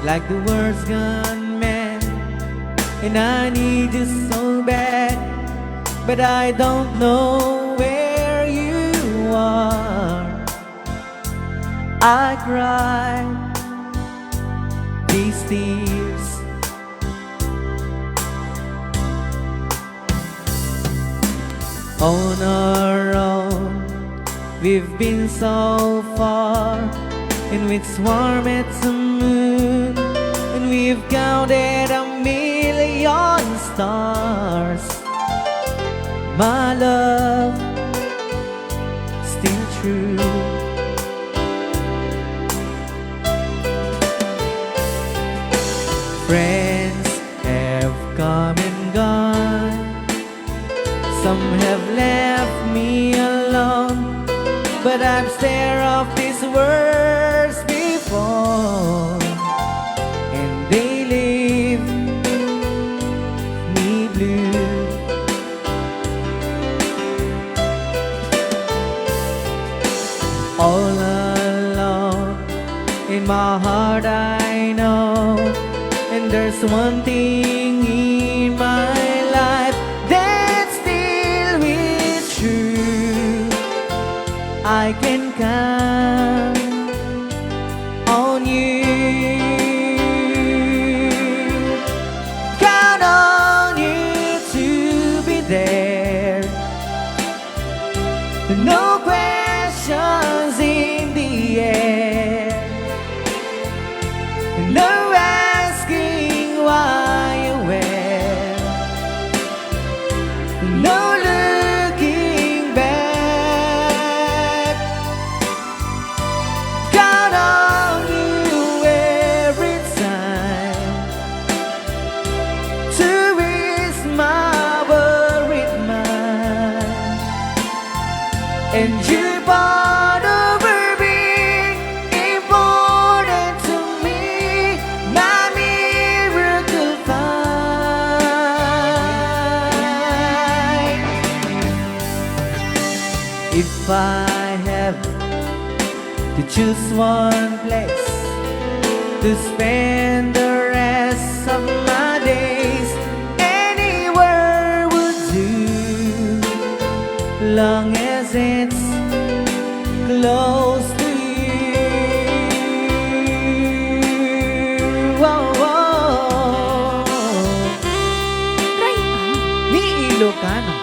like the world's gone mad, and I need you so bad, but I don't know where you are. I cry these tears on our own. We've been so far, and it's warm at the moon, and we've counted a million stars. My love, still true. Friends have come and gone, some have left me alone, but I've stared off these words before, and they leave me blue. All alone in my heart I know, and there's one thing in my life that still is true. I can count on you, count on you to be there. No questions in the air, no asking why you wear, no looking back. Count on you every time to ease my worried mind, and you bought over being important to me, my miracle find. If I have to choose one place to spend the rest of my days, anywhere would do, long as it's close to you. Oh, oh. Ni Ilocano.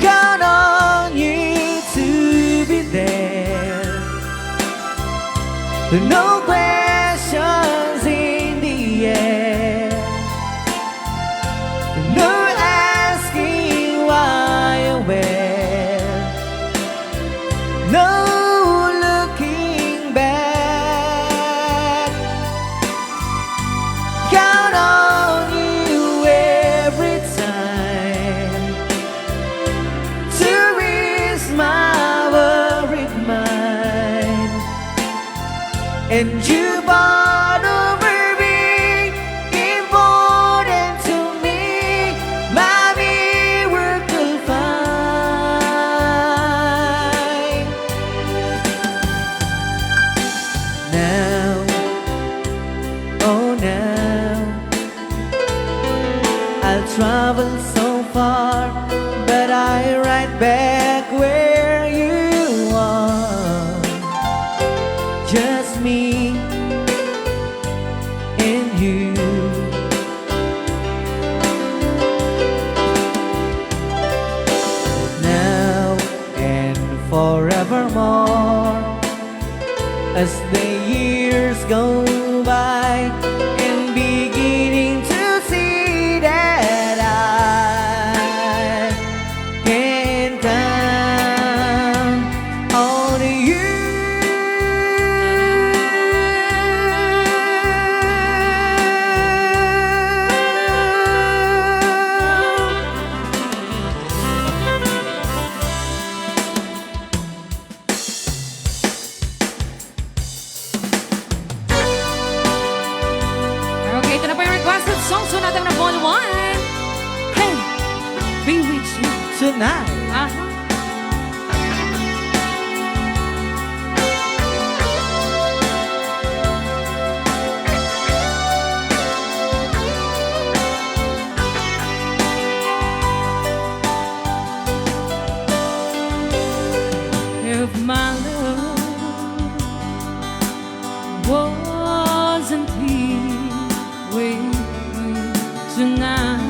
Count on you to be there, no questions in the air, no asking why or where, no looking back. Count on you every time to ease my worried mind, and you bought over being important to me, my miracle find. Now, oh now, I'll travel so far, but I ride back where you are. Just me and you. Now and forevermore, as the years go by, and beginning to see Batang na Bulan. Hey, be with you tonight. If my love wasn't here with you tonight,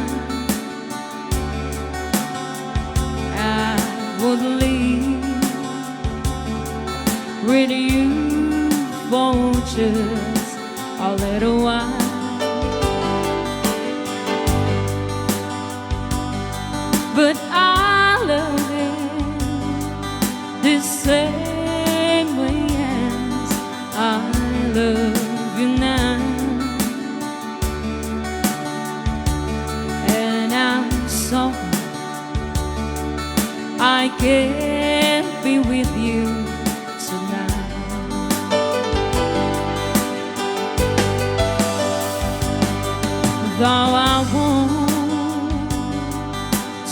I would leave with you for just a little while. But I love it the same way as I love you now. And I'm sorry I can't be with you tonight. Though I want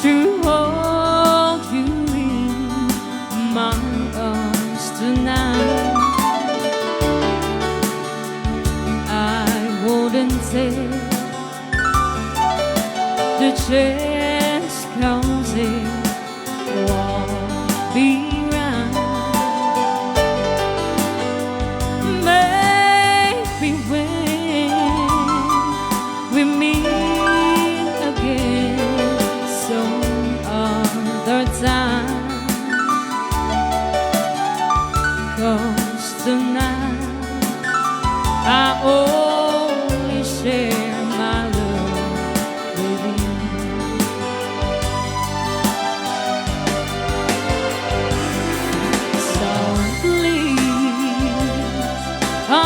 to hold you in my arms tonight, I wouldn't take the chance 'cause it won't be right. Maybe when we meet again some other time, 'cause tonight I only share my love with you. So please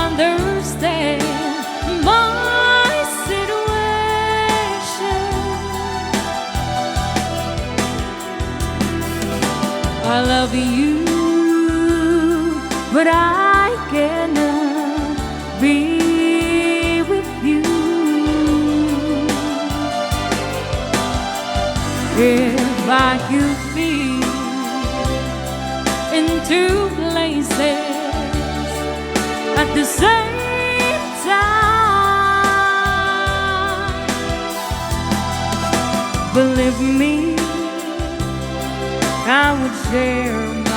understand my situation. I love you, but I cannot be with you. If I could be in two places at the same time, believe me, I would share my